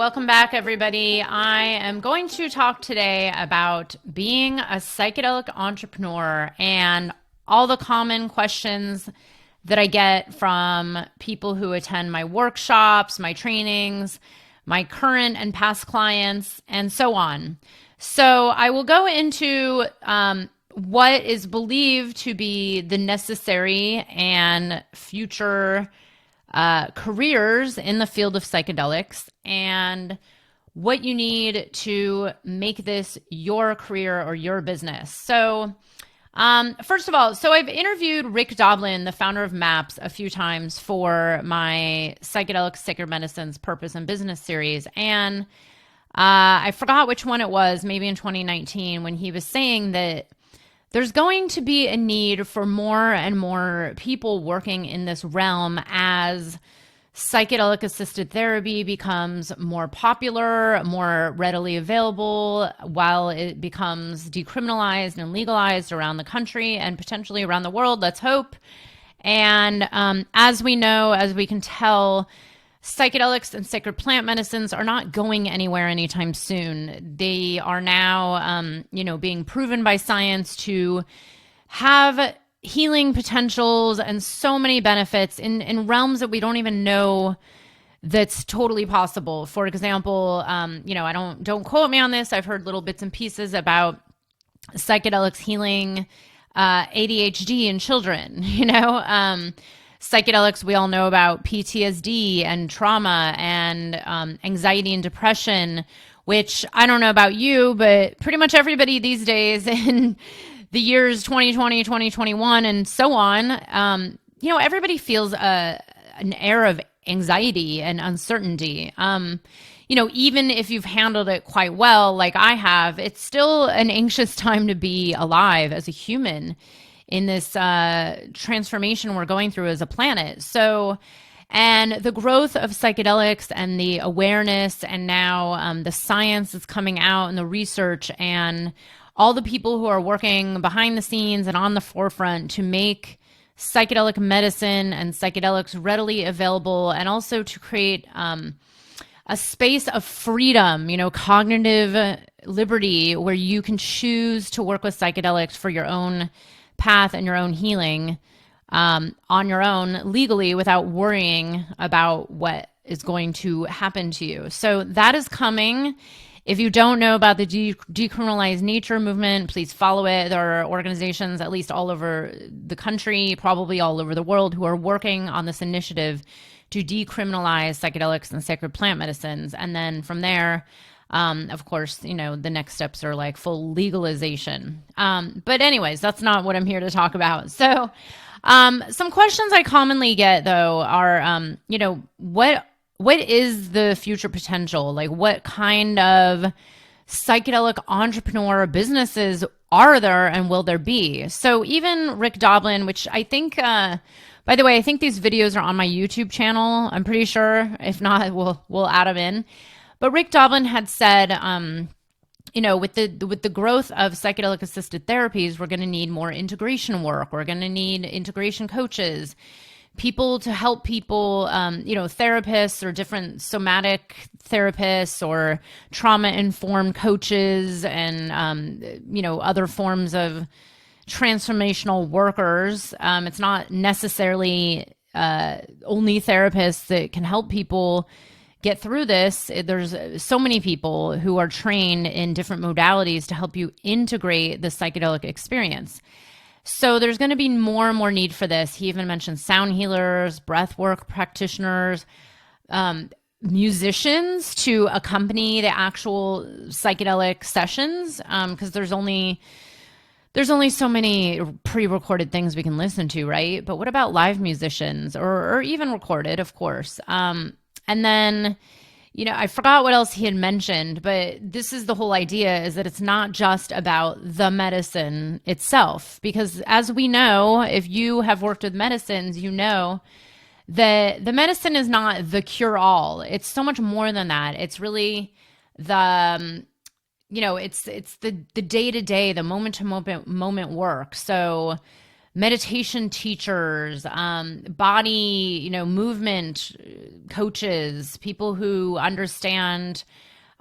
welcome back, everybody. I am going to talk today about being a psychedelic entrepreneur and all the common questions that I get from people who attend my workshops, my trainings, my current and past clients, and so on. So I will go into what is believed to be the necessary and future careers in the field of psychedelics and what you need to make this your career or your business. So first of all, I've interviewed Rick Doblin, the founder of MAPS, a few times for my Psychedelic Sacred Medicines Purpose and Business series. And I forgot which one it was, maybe in 2019, when he was saying that there's going to be a need for more and more people working in this realm as psychedelic assisted therapy becomes more popular, more readily available, while it becomes decriminalized and legalized around the country and potentially around the world, let's hope. And as we know, as we can tell, psychedelics and sacred plant medicines are not going anywhere anytime soon. They are now, being proven by science to have healing potentials and so many benefits in realms that we don't even know that's totally possible. For example, don't quote me on this. I've heard little bits and pieces about psychedelics healing ADHD in children, psychedelics, we all know about PTSD and trauma and anxiety and depression, which I don't know about you, but pretty much everybody these days in the years 2020, 2021, and so on, everybody feels an air of anxiety and uncertainty. Even if you've handled it quite well, like I have, it's still an anxious time to be alive as a human in this transformation we're going through as a planet. So, and the growth of psychedelics and the awareness and now the science that's coming out and the research and all the people who are working behind the scenes and on the forefront to make psychedelic medicine and psychedelics readily available, and also to create a space of freedom, cognitive liberty, where you can choose to work with psychedelics for your own path and your own healing on your own legally without worrying about what is going to happen to you. So that is coming. If you don't know about the decriminalized nature movement, please follow it. There are organizations, at least all over the country, probably all over the world, who are working on this initiative to decriminalize psychedelics and sacred plant medicines. And then from there, of course, the next steps are like full legalization. But anyways, that's not what I'm here to talk about. So some questions I commonly get, though, are, what is the future potential? Like, what kind of psychedelic entrepreneur businesses are there and will there be? So even Rick Doblin, which I think, by the way, I think these videos are on my YouTube channel. I'm pretty sure. If not, we'll add them in. But Rick Doblin had said, with the growth of psychedelic assisted therapies, we're going to need more integration work. We're going to need integration coaches, people to help people, therapists or different somatic therapists or trauma-informed coaches and, other forms of transformational workers. It's not necessarily only therapists that can help people get through this. There's so many people who are trained in different modalities to help you integrate the psychedelic experience. So there's going to be more and more need for this. He even mentioned sound healers, breathwork practitioners, musicians to accompany the actual psychedelic sessions, because there's only so many pre-recorded things we can listen to, right? But what about live musicians or even recorded, of course? And then, I forgot what else he had mentioned, but this is the whole idea, is that it's not just about the medicine itself. Because as we know, if you have worked with medicines, you know that the medicine is not the cure-all. It's so much more than that. It's really the, it's the day-to-day, the moment work. So meditation teachers, body, movement, coaches, people who understand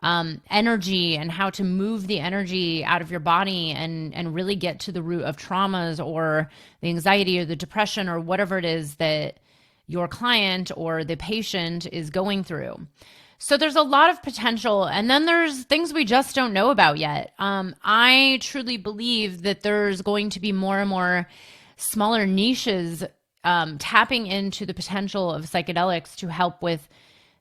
energy and how to move the energy out of your body and really get to the root of traumas or the anxiety or the depression or whatever it is that your client or the patient is going through. So there's a lot of potential. And then there's things we just don't know about yet. I truly believe that there's going to be more and more smaller niches tapping into the potential of psychedelics to help with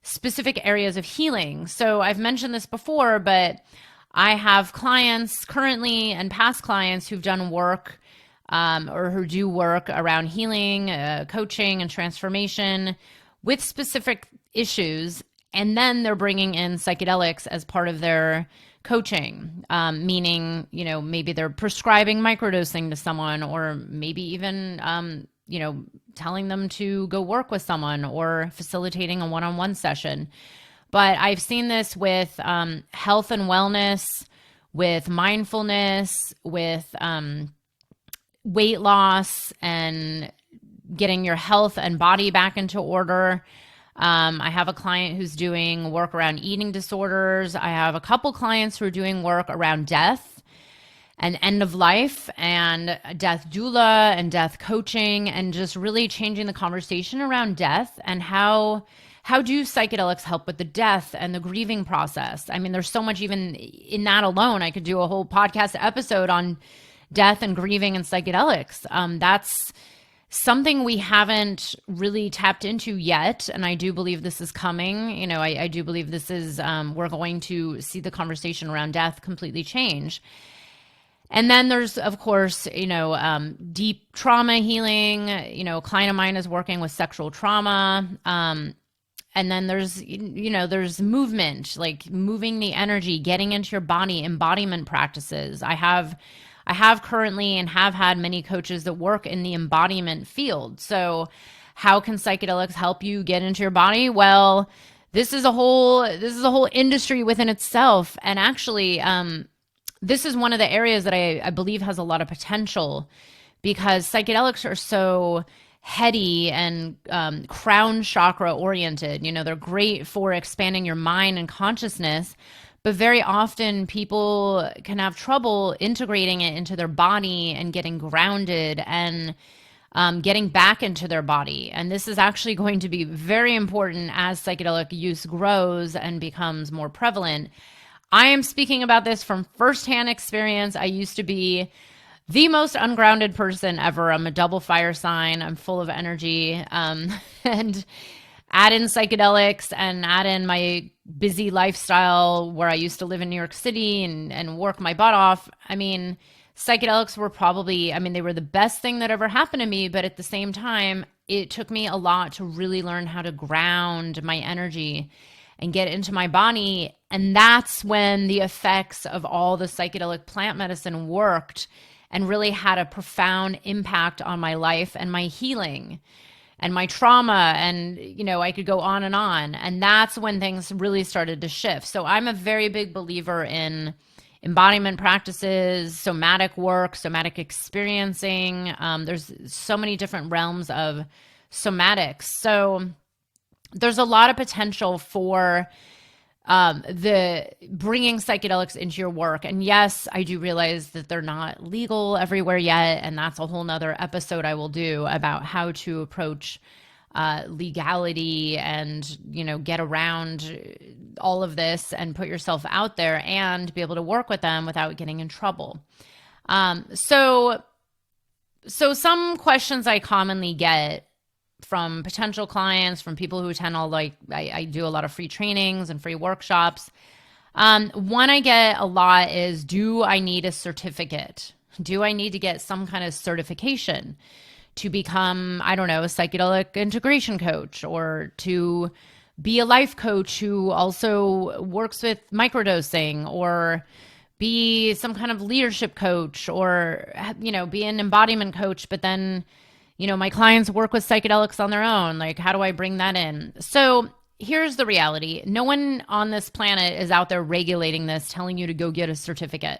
specific areas of healing. So I've mentioned this before, but I have clients currently and past clients who've done work or who do work around healing, coaching, and transformation with specific issues. And then they're bringing in psychedelics as part of their coaching, meaning, maybe they're prescribing microdosing to someone, or maybe even, telling them to go work with someone or facilitating a one-on-one session. But I've seen this with health and wellness, with mindfulness, with weight loss and getting your health and body back into order. I have a client who's doing work around eating disorders. I have a couple clients who are doing work around death and end of life and death doula and death coaching, and just really changing the conversation around death and how do psychedelics help with the death and the grieving process. I mean, there's so much even in that alone. I could do a whole podcast episode on death and grieving and psychedelics. That's something we haven't really tapped into yet. And I do believe this is coming. I do believe this is, we're going to see the conversation around death completely change. And then there's, of course, deep trauma healing. A client of mine is working with sexual trauma. And then there's movement, like moving the energy, getting into your body, embodiment practices. I have currently and have had many coaches that work in the embodiment field. So how can psychedelics help you get into your body? Well, this is a whole industry within itself. And actually, this is one of the areas that I believe has a lot of potential, because psychedelics are so heady and crown chakra oriented. They're great for expanding your mind and consciousness, but very often people can have trouble integrating it into their body and getting grounded and getting back into their body. And this is actually going to be very important as psychedelic use grows and becomes more prevalent. I am speaking about this from firsthand experience. I used to be the most ungrounded person ever. I'm a double fire sign. I'm full of energy. And add in psychedelics and add in my busy lifestyle where I used to live in New York City and work my butt off. I mean, psychedelics were probably, they were the best thing that ever happened to me. But at the same time, it took me a lot to really learn how to ground my energy and get into my body. And that's when the effects of all the psychedelic plant medicine worked and really had a profound impact on my life and my healing and my trauma. And, I could go on. And that's when things really started to shift. So I'm a very big believer in embodiment practices, somatic work, somatic experiencing. There's so many different realms of somatics. So there's a lot of potential for the bringing psychedelics into your work. And yes, I do realize that they're not legal everywhere yet. And that's a whole nother episode I will do about how to approach legality and, get around all of this and put yourself out there and be able to work with them without getting in trouble. So some questions I commonly get from potential clients, from people who attend I do a lot of free trainings and free workshops. One I get a lot is, do I need a certificate? Do I need to get some kind of certification to become, a psychedelic integration coach, or to be a life coach who also works with microdosing, or be some kind of leadership coach, or, be an embodiment coach, but then my clients work with psychedelics on their own. Like, how do I bring that in? So here's the reality. No one on this planet is out there regulating this, telling you to go get a certificate.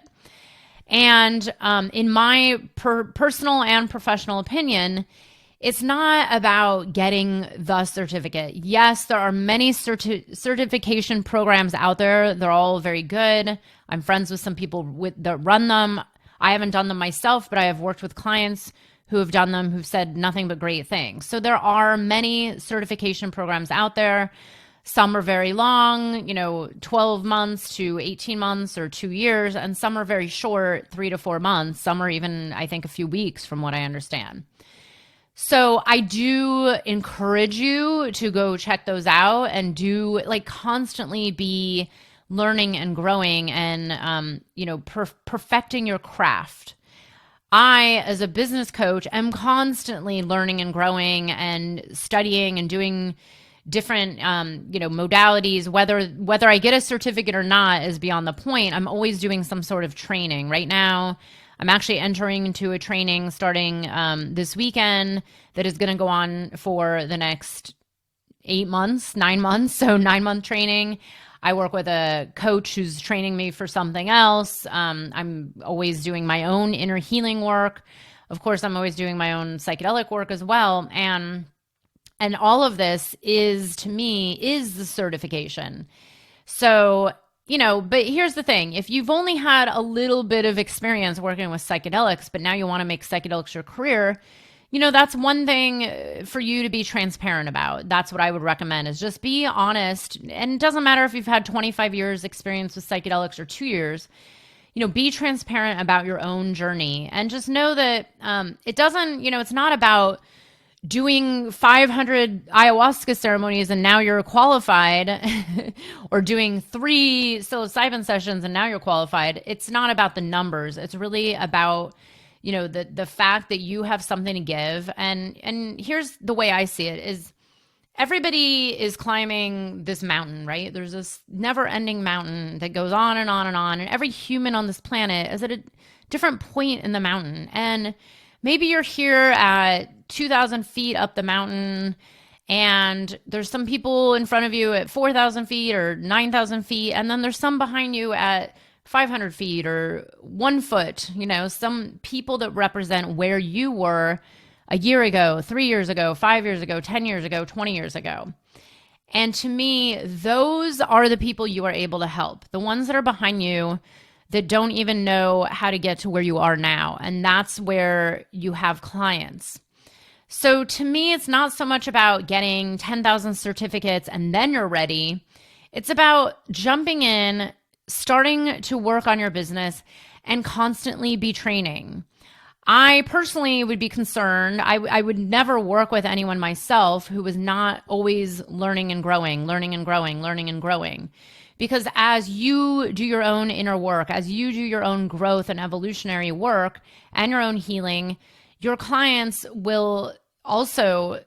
And in my personal and professional opinion, It's not about getting the certificate. Yes, there are many certification programs out there. They're all very good. I'm friends with some people that run them. I haven't done them myself, but I have worked with clients who have done them who've said nothing but great things. So there are many certification programs out there. Some are very long, 12 months to 18 months or 2 years, and some are very short, 3 to 4 months. Some are even, I think, a few weeks from what I understand. So I do encourage you to go check those out and do constantly be learning and growing and, perfecting your craft. I, as a business coach, am constantly learning and growing and studying and doing different, modalities. Whether I get a certificate or not is beyond the point. I'm always doing some sort of training. Right now, I'm actually entering into a training starting this weekend that is going to go on for the next 8 months, 9 months. So 9-month training. I work with a coach who's training me for something else. I'm always doing my own inner healing work. Of course, I'm always doing my own psychedelic work as well. And all of this is, to me, is the certification. So, but here's the thing. If you've only had a little bit of experience working with psychedelics, but now you want to make psychedelics your career, that's one thing for you to be transparent about. That's what I would recommend, is just be honest. And it doesn't matter if you've had 25 years experience with psychedelics or 2 years, be transparent about your own journey and just know that it doesn't, it's not about doing 500 ayahuasca ceremonies and now you're qualified or doing 3 psilocybin sessions and now you're qualified. It's not about the numbers. It's really about, the fact that you have something to give. And here's the way I see it is everybody is climbing this mountain, right? There's this never ending mountain that goes on and on and on. And every human on this planet is at a different point in the mountain. And maybe you're here at 2,000 feet up the mountain and there's some people in front of you at 4,000 feet or 9,000 feet. And then there's some behind you at 500 feet or 1 foot, some people that represent where you were a year ago, 3 years ago, 5 years ago, 10 years ago, 20 years ago. And to me, those are the people you are able to help. The ones that are behind you that don't even know how to get to where you are now. And that's where you have clients. So to me, it's not so much about getting 10,000 certificates and then you're ready. It's about jumping in, starting to work on your business and constantly be training. I personally would be concerned. I would never work with anyone myself who was not always learning and growing, learning and growing, learning and growing. Because as you do your own inner work, as you do your own growth and evolutionary work and your own healing, your clients will also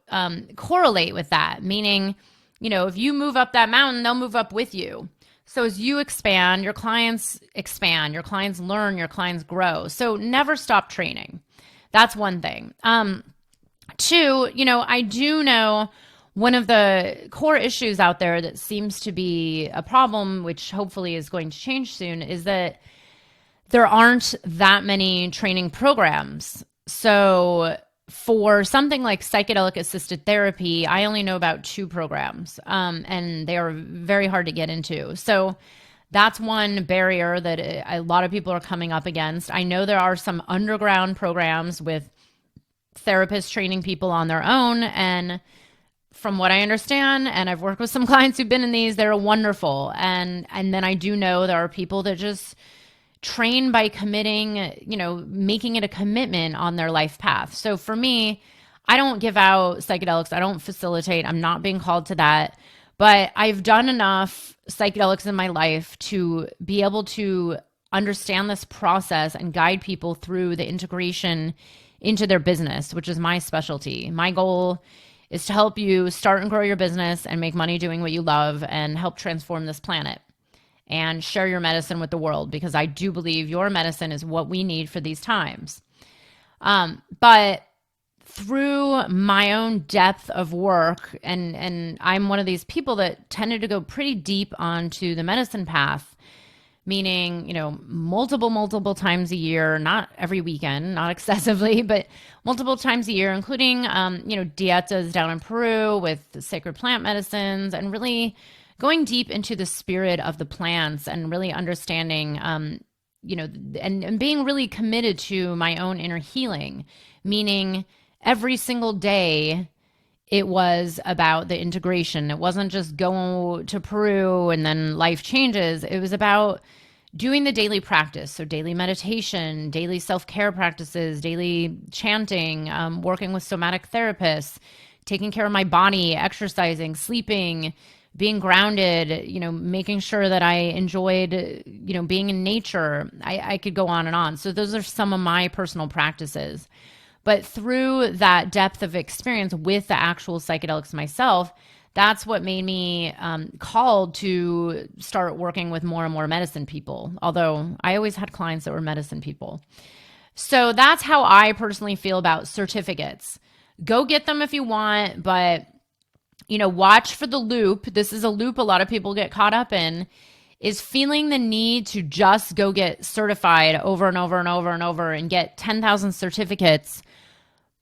correlate with that. Meaning, if you move up that mountain, they'll move up with you. So as you expand, your clients learn, your clients grow. So never stop training. That's one thing. 2, I do know one of the core issues out there that seems to be a problem, which hopefully is going to change soon, is that there aren't that many training programs. So for something like psychedelic assisted therapy, I only know about 2 programs, and they are very hard to get into. So that's one barrier that a lot of people are coming up against. I know there are some underground programs with therapists training people on their own. And from what I understand, and I've worked with some clients who've been in these, they're wonderful. And then I do know there are people that just train by committing, making it a commitment on their life path. So for me, I don't give out psychedelics. I don't facilitate. I'm not being called to that. But I've done enough psychedelics in my life to be able to understand this process and guide people through the integration into their business, which is my specialty. My goal is to help you start and grow your business and make money doing what you love and help transform this planet and share your medicine with the world, because I do believe your medicine is what we need for these times. But through my own depth of work, and I'm one of these people that tended to go pretty deep onto the medicine path, meaning, multiple times a year, not every weekend, not excessively, but multiple times a year, including, dietas down in Peru with sacred plant medicines, and really going deep into the spirit of the plants and really understanding, and being really committed to my own inner healing, meaning every single day it was about the integration. It wasn't just go to Peru and then life changes. It was about doing the daily practice. So daily meditation, daily self-care practices, daily chanting, working with somatic therapists, taking care of my body, exercising, sleeping, being grounded, making sure that I enjoyed, being in nature. I could go on and on. So those are some of my personal practices. But through that depth of experience with the actual psychedelics myself, that's what made me called to start working with more and more medicine people. Although I always had clients that were medicine people. So that's how I personally feel about certificates. Go get them if you want, but watch for the loop. This is a loop a lot of people get caught up in, is feeling the need to just go get certified over and over and over and over and get 10,000 certificates,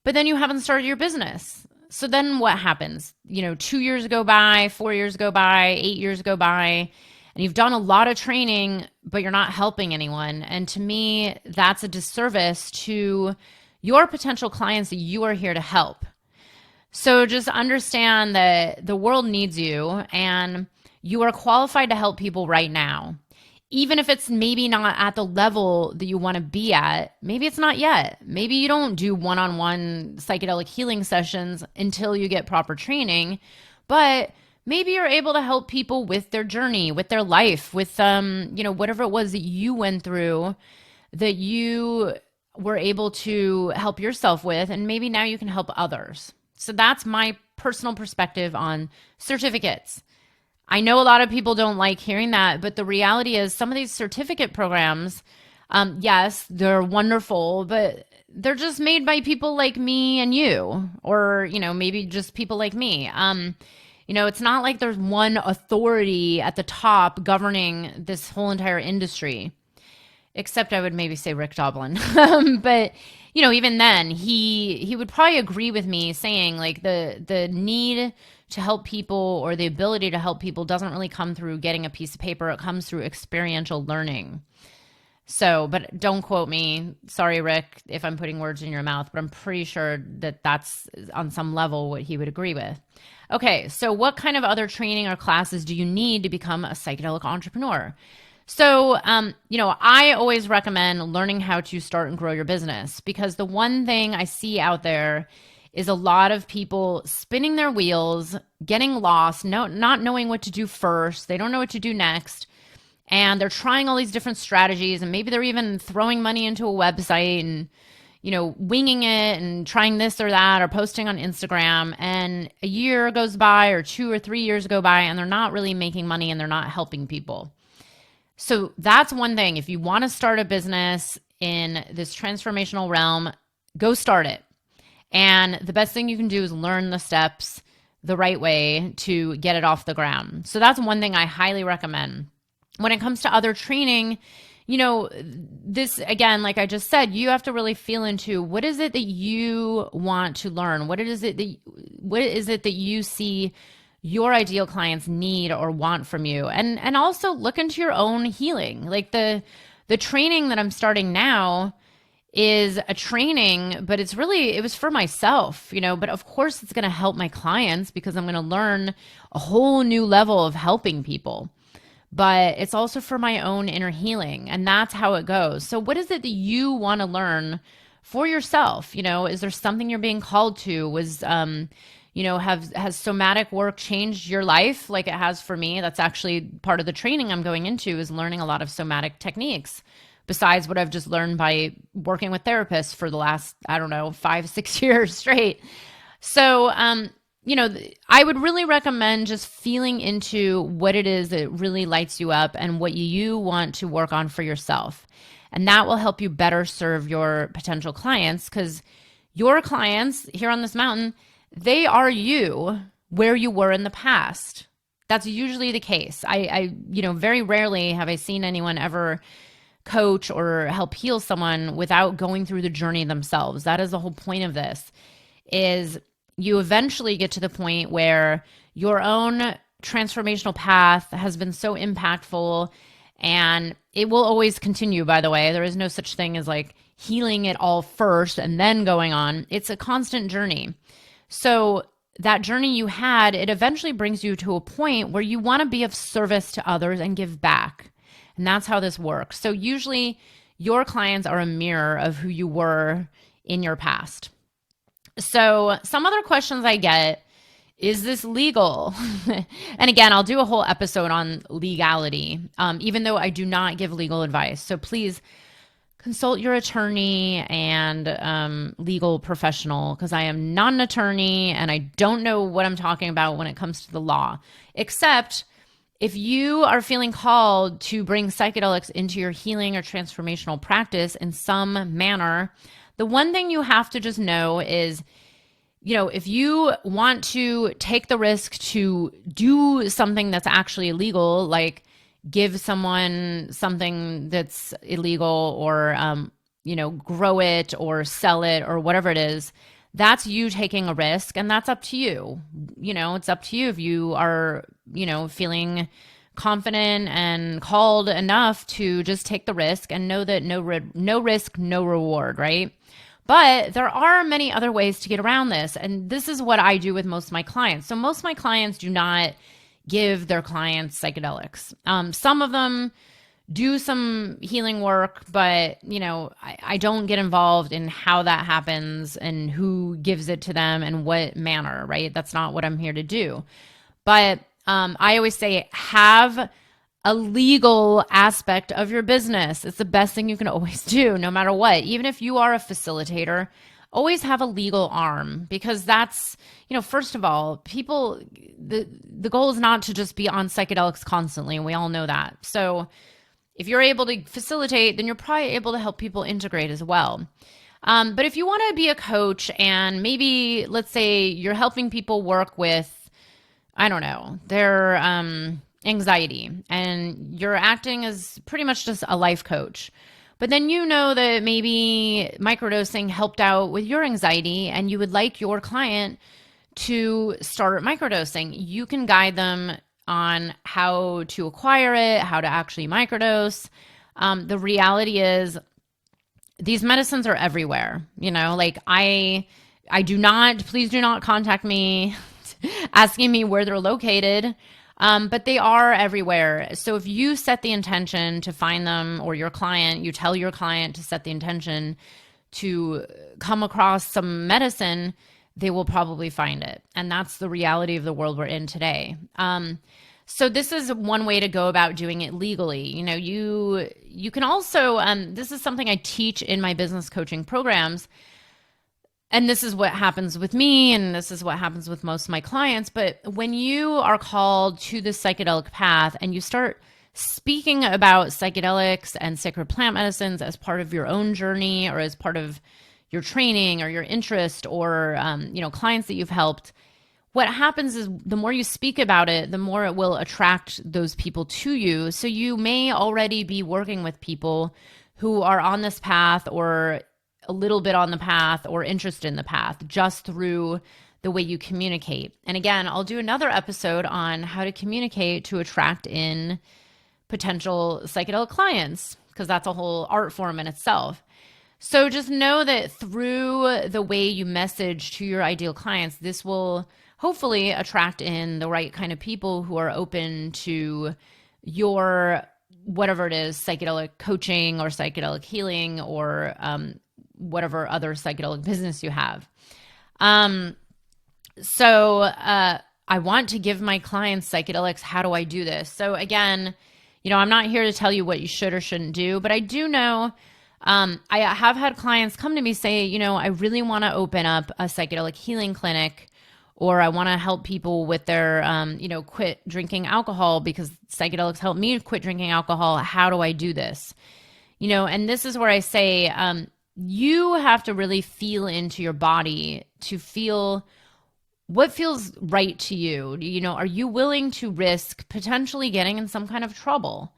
but then you haven't started your business. So then what happens? 2 years go by, 4 years go by, 8 years go by, and you've done a lot of training, but you're not helping anyone. And to me, that's a disservice to your potential clients that you are here to help. So just understand that the world needs you and you are qualified to help people right now. Even if it's maybe not at the level that you want to be at, maybe it's not yet. Maybe you don't do one-on-one psychedelic healing sessions until you get proper training, but maybe you're able to help people with their journey, with their life, with whatever it was that you went through that you were able to help yourself with, and maybe now you can help others. So that's my personal perspective on certificates. I know a lot of people don't like hearing that, but the reality is some of these certificate programs, yes, they're wonderful, but they're just made by people like me and you, or, maybe just people like me. It's not like there's one authority at the top governing this whole entire industry, except I would maybe say Rick Doblin. But, even then he would probably agree with me saying like the need to help people or the ability to help people doesn't really come through getting a piece of paper. It comes through experiential learning. So, but don't quote me. Sorry, Rick, if I'm putting words in your mouth, but I'm pretty sure that that's on some level what he would agree with. Okay, so what kind of other training or classes do you need to become a psychedelic entrepreneur? So, I always recommend learning how to start and grow your business, because the one thing I see out there is a lot of people spinning their wheels, getting lost, not knowing what to do first. They don't know what to do next. And they're trying all these different strategies, and maybe they're even throwing money into a website and, winging it and trying this or that or posting on Instagram. And a year goes by or 2 or 3 years go by and they're not really making money and they're not helping people. So that's one thing. If you want to start a business in this transformational realm, go start it. And the best thing you can do is learn the steps the right way to get it off the ground. So that's one thing I highly recommend. When it comes to other training, this, again, like I just said, you have to really feel into what is it that you want to learn? What is it that you see your ideal clients need or want from you? And also look into your own healing. Like the training that I'm starting now is a training, but it was for myself, but of course it's going to help my clients because I'm going to learn a whole new level of helping people. But it's also for my own inner healing, and that's how it goes. So what is it that you want to learn for yourself? Is there something you're being called to? Has somatic work changed your life like it has for me? That's actually part of the training I'm going into, is learning a lot of somatic techniques besides what I've just learned by working with therapists for the last, 5-6 years straight. So, I would really recommend just feeling into what it is that really lights you up and what you want to work on for yourself. And that will help you better serve your potential clients, because your clients here on this mountain, they are you where you were in the past. That's usually the case. Very rarely have I seen anyone ever coach or help heal someone without going through the journey themselves. That is the whole point of this, is you eventually get to the point where your own transformational path has been so impactful, and it will always continue, by the way. There is no such thing as like healing it all first and then going on. It's a constant journey. So that journey you had, it eventually brings you to a point where you want to be of service to others and give back. And that's how this works. So usually your clients are a mirror of who you were in your past. So some other questions I get: is this legal? And again, I'll do a whole episode on legality, even though I do not give legal advice. So please consult your attorney and legal professional, because I am not an attorney and I don't know what I'm talking about when it comes to the law. Except if you are feeling called to bring psychedelics into your healing or transformational practice in some manner, the one thing you have to just know is, if you want to take the risk to do something that's actually illegal, like give someone something that's illegal, or, grow it or sell it or whatever it is, that's you taking a risk, and that's up to you. It's up to you if you are, feeling confident and called enough to just take the risk and know that no risk, no reward, right? But there are many other ways to get around this. And this is what I do with most of my clients. So most of my clients do not give their clients psychedelics. Some of them do some healing work, but I don't get involved in how that happens and who gives it to them and what manner, right? That's not what I'm here to do. But I always say, have a legal aspect of your business. It's the best thing you can always do, no matter what. Even if you are a facilitator, always have a legal arm, because that's, first of all, people, the goal is not to just be on psychedelics constantly, and we all know that. So if you're able to facilitate, then you're probably able to help people integrate as well. But if you want to be a coach, and maybe, let's say you're helping people work with, I don't know, their anxiety, and you're acting as pretty much just a life coach, but then that maybe microdosing helped out with your anxiety and you would like your client to start microdosing, you can guide them on how to acquire it, how to actually microdose. The reality is these medicines are everywhere. Please do not contact me asking me where they're located. But they are everywhere. So if you set the intention to find them, or you tell your client to set the intention to come across some medicine, they will probably find it. And that's the reality of the world we're in today. So this is one way to go about doing it legally. You can also, this is something I teach in my business coaching programs. And this is what happens with me, and this is what happens with most of my clients. But when you are called to the psychedelic path and you start speaking about psychedelics and sacred plant medicines as part of your own journey, or as part of your training or your interest, or clients that you've helped, what happens is the more you speak about it, the more it will attract those people to you. So you may already be working with people who are on this path, or a little bit on the path, or interested in the path, just through the way you communicate. And again, I'll do another episode on how to communicate to attract in potential psychedelic clients, because that's a whole art form in itself. So just know that through the way you message to your ideal clients, this will hopefully attract in the right kind of people who are open to your, whatever it is, psychedelic coaching or psychedelic healing, or whatever other psychedelic business you have. So I want to give my clients psychedelics. How do I do this? So again, I'm not here to tell you what you should or shouldn't do, but I do know, I have had clients come to me say, I really want to open up a psychedelic healing clinic, or I want to help people with their, quit drinking alcohol, because psychedelics help me quit drinking alcohol. How do I do this? And this is where I say, you have to really feel into your body to feel what feels right to you? Are you willing to risk potentially getting in some kind of trouble?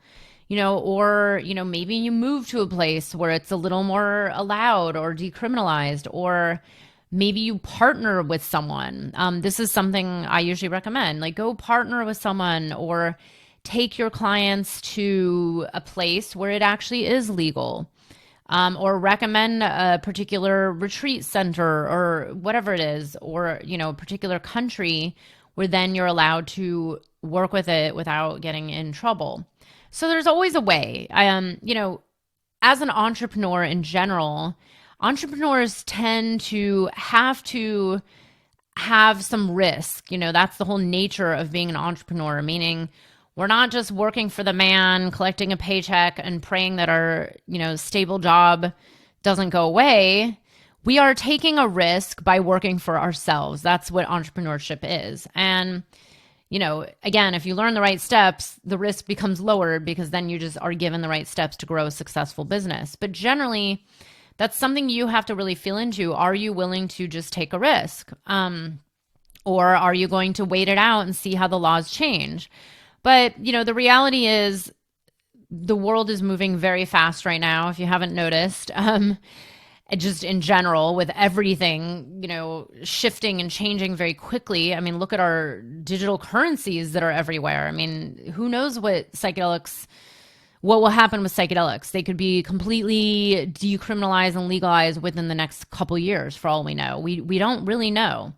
Or, maybe you move to a place where it's a little more allowed or decriminalized, or maybe you partner with someone. This is something I usually recommend, like go partner with someone or take your clients to a place where it actually is legal. Or recommend a particular retreat center or whatever it is, or, a particular country where then you're allowed to work with it without getting in trouble. So there's always a way. As an entrepreneur in general, entrepreneurs tend to have some risk. That's the whole nature of being an entrepreneur, meaning we're not just working for the man, collecting a paycheck and praying that our, stable job doesn't go away. We are taking a risk by working for ourselves. That's what entrepreneurship is. And, again, if you learn the right steps, the risk becomes lower because then you just are given the right steps to grow a successful business. But generally, that's something you have to really feel into. Are you willing to just take a risk? Or are you going to wait it out and see how the laws change? But, the reality is the world is moving very fast right now, if you haven't noticed. Just in general, with everything, shifting and changing very quickly. I mean, look at our digital currencies that are everywhere. I mean, who knows what will happen with psychedelics? They could be completely decriminalized and legalized within the next couple years, for all we know. We don't really know.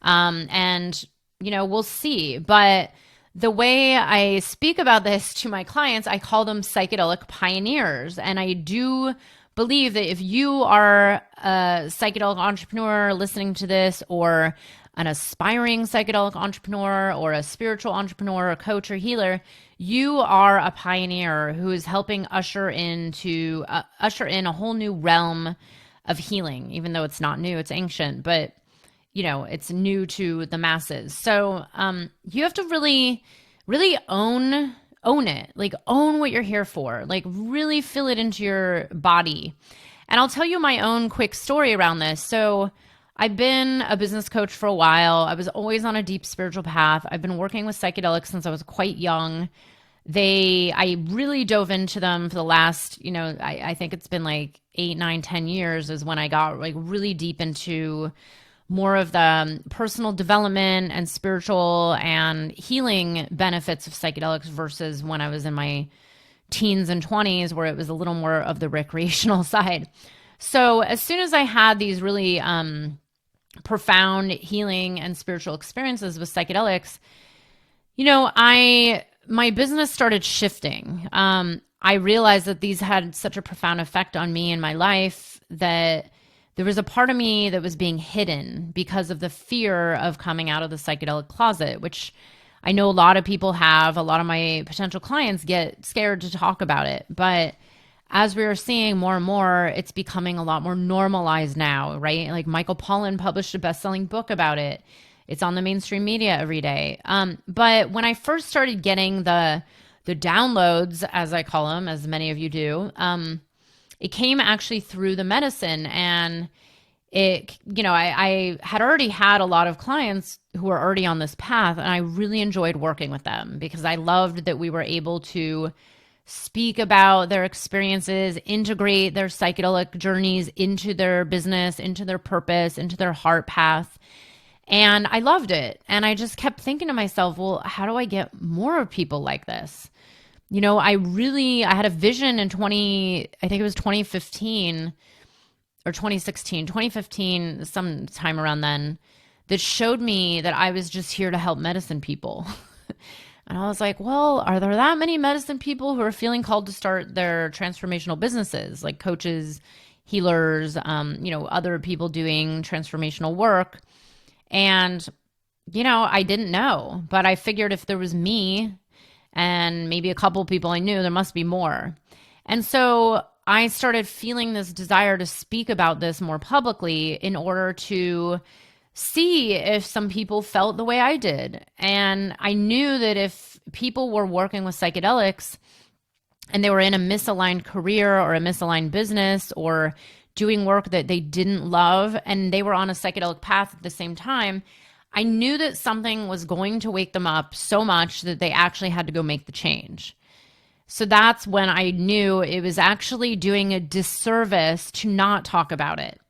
And, we'll see. But the way I speak about this to my clients, I call them psychedelic pioneers. And I do believe that if you are a psychedelic entrepreneur listening to this, or an aspiring psychedelic entrepreneur, or a spiritual entrepreneur, or coach, or healer, you are a pioneer who is helping usher in a whole new realm of healing. Even though it's not new, it's ancient, but it's new to the masses. So you have to really, really own it, like own what you're here for, like really feel it into your body. And I'll tell you my own quick story around this. So I've been a business coach for a while. I was always on a deep spiritual path. I've been working with psychedelics since I was quite young. I really dove into them for the last, I think it's been like 8, 9, 10 years is when I got like really deep into more of the personal development and spiritual and healing benefits of psychedelics versus when I was in my teens and 20s, where it was a little more of the recreational side. So as soon as I had these really profound healing and spiritual experiences with psychedelics, my business started shifting. I realized that these had such a profound effect on me in my life that there was a part of me that was being hidden because of the fear of coming out of the psychedelic closet, which I know a lot of people have. A lot of my potential clients get scared to talk about it. But as we are seeing more and more, it's becoming a lot more normalized now, right? Like Michael Pollan published a best-selling book about it. It's on the mainstream media every day. But when I first started getting the downloads, as I call them, as many of you do, it came actually through the medicine. And I had already had a lot of clients who were already on this path, and I really enjoyed working with them because I loved that we were able to speak about their experiences, integrate their psychedelic journeys into their business, into their purpose, into their heart path. And I loved it. And I just kept thinking to myself, well, how do I get more people like this? I had a vision in I think it was 2015 or 2015, sometime around then, that showed me that I was just here to help medicine people. And I was like, well, are there that many medicine people who are feeling called to start their transformational businesses, like coaches, healers, other people doing transformational work? And, I didn't know, but I figured if there was me and maybe a couple people I knew, there must be more. And so I started feeling this desire to speak about this more publicly in order to see if some people felt the way I did. And I knew that if people were working with psychedelics and they were in a misaligned career or a misaligned business or doing work that they didn't love, and they were on a psychedelic path at the same time, I knew that something was going to wake them up so much that they actually had to go make the change. So that's when I knew it was actually doing a disservice to not talk about it,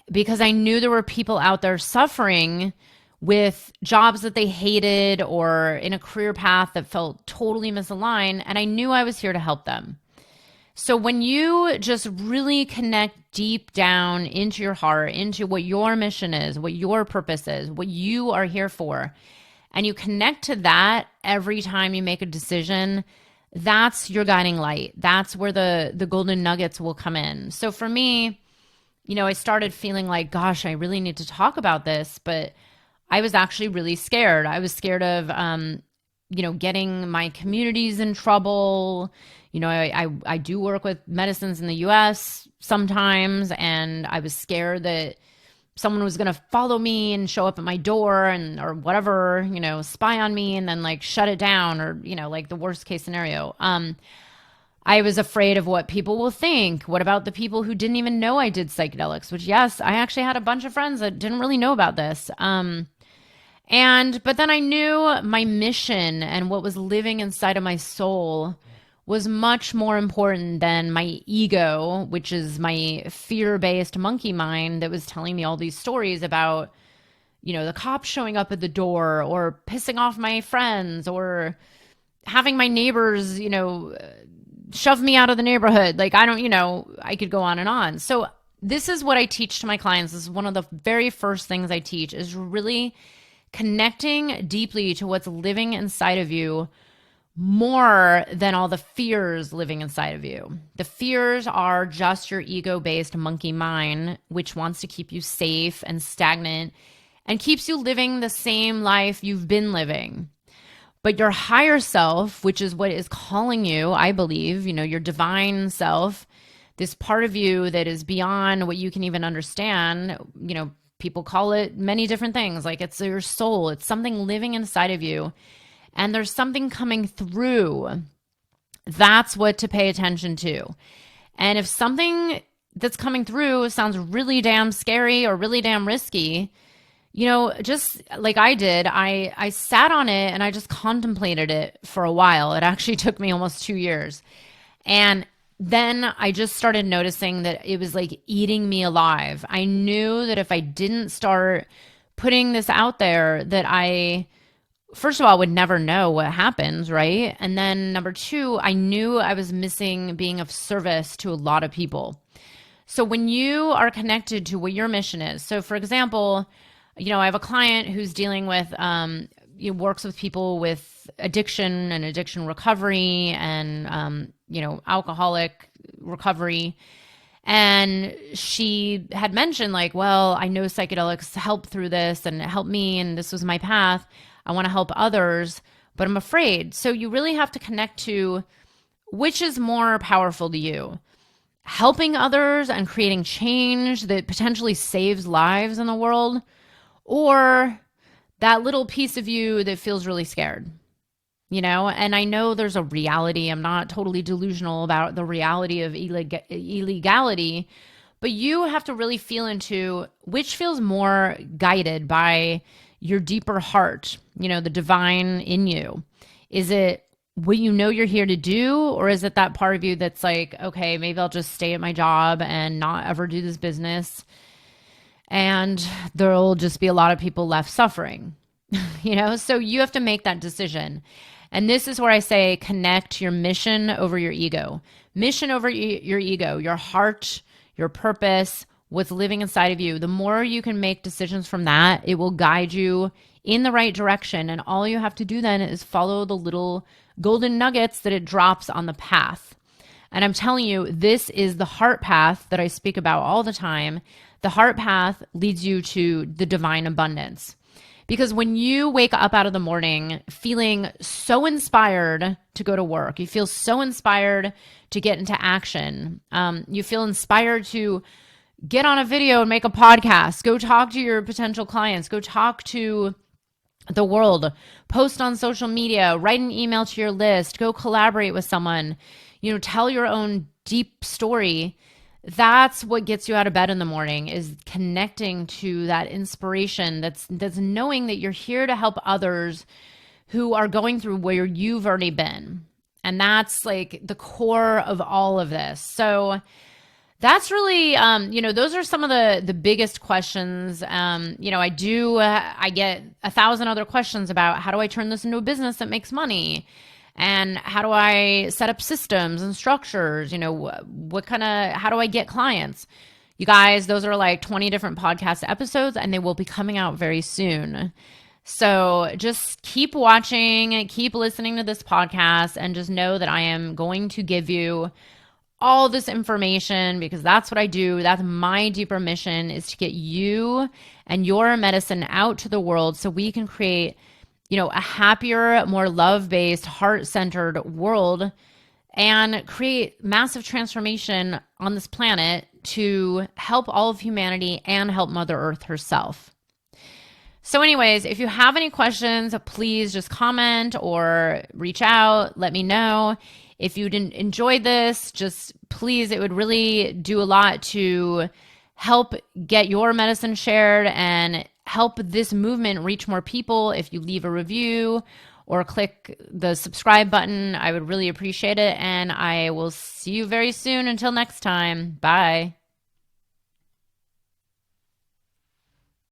because I knew there were people out there suffering with jobs that they hated or in a career path that felt totally misaligned. And I knew I was here to help them. So when you just really connect deep down into your heart, into what your mission is, what your purpose is, what you are here for, and you connect to that every time you make a decision, that's your guiding light. That's where the golden nuggets will come in. So for me, I started feeling like, gosh, I really need to talk about this, but I was actually really scared. I was scared of, getting my communities in trouble. I do work with medicines in the US sometimes, and I was scared that someone was going to follow me and show up at my door or whatever, spy on me and then like shut it down, or, like the worst case scenario. I was afraid of what people will think. What about the people who didn't even know I did psychedelics, which, yes, I actually had a bunch of friends that didn't really know about this. But then I knew my mission and what was living inside of my soul was much more important than my ego, which is my fear-based monkey mind that was telling me all these stories about, the cops showing up at the door or pissing off my friends or having my neighbors, shove me out of the neighborhood. Like, I could go on and on. So this is what I teach to my clients. This is one of the very first things I teach, is really connecting deeply to what's living inside of you more than all the fears living inside of you. The fears are just your ego-based monkey mind, which wants to keep you safe and stagnant and keeps you living the same life you've been living. But your higher self, which is what is calling you, I believe, your divine self, this part of you that is beyond what you can even understand, people call it many different things, like it's your soul. It's something living inside of you. And there's something coming through. That's what to pay attention to. And if something that's coming through sounds really damn scary or really damn risky, just like I did, I sat on it and I just contemplated it for a while. It actually took me almost 2 years. And then I just started noticing that it was like eating me alive. I knew that if I didn't start putting this out there, that I, first of all, would never know what happens, right? And then number two, I knew I was missing being of service to a lot of people. So when you are connected to what your mission is, so for example, I have a client who's dealing with, works with people with addiction and addiction recovery and, alcoholic recovery. And she had mentioned like, well, I know psychedelics help through this and it helped me and this was my path. I want to help others, but I'm afraid. So you really have to connect to which is more powerful to you. Helping others and creating change that potentially saves lives in the world, or that little piece of you that feels really scared, And I know there's a reality. I'm not totally delusional about the reality of illegality, but you have to really feel into which feels more guided by your deeper heart, the divine in you. Is it what you're here to do, or is it that part of you that's like, okay, maybe I'll just stay at my job and not ever do this business, and there'll just be a lot of people left suffering, So you have to make that decision. And this is where I say connect your mission over your ego. Mission over your ego, your heart, your purpose, what's living inside of you. The more you can make decisions from that, it will guide you in the right direction. And all you have to do then is follow the little golden nuggets that it drops on the path. And I'm telling you, this is the heart path that I speak about all the time. The heart path leads you to the divine abundance. Because when you wake up out of the morning feeling so inspired to go to work, you feel so inspired to get into action, you feel inspired to get on a video and make a podcast, go talk to your potential clients, go talk to the world, post on social media, write an email to your list, go collaborate with someone, tell your own deep story. that's what gets you out of bed in the morning, is connecting to that inspiration. That's knowing that you're here to help others who are going through where you've already been. And that's like the core of all of this. So that's really, those are some of the biggest questions. I get 1,000 other questions about how do I turn this into a business that makes money? And how do I set up systems and structures? How do I get clients? You guys, those are like 20 different podcast episodes, and they will be coming out very soon. So just keep watching, keep listening to this podcast, and just know that I am going to give you all this information because that's what I do. That's my deeper mission, is to get you and your medicine out to the world so we can create, a happier, more love-based, heart-centered world and create massive transformation on this planet to help all of humanity and help Mother Earth herself. So anyways, if you have any questions, please just comment or reach out. Let me know. If you didn't enjoy this, just please, it would really do a lot to help get your medicine shared and help this movement reach more people. If you leave a review or click the subscribe button, I would really appreciate it. And I will see you very soon. Until next time, bye.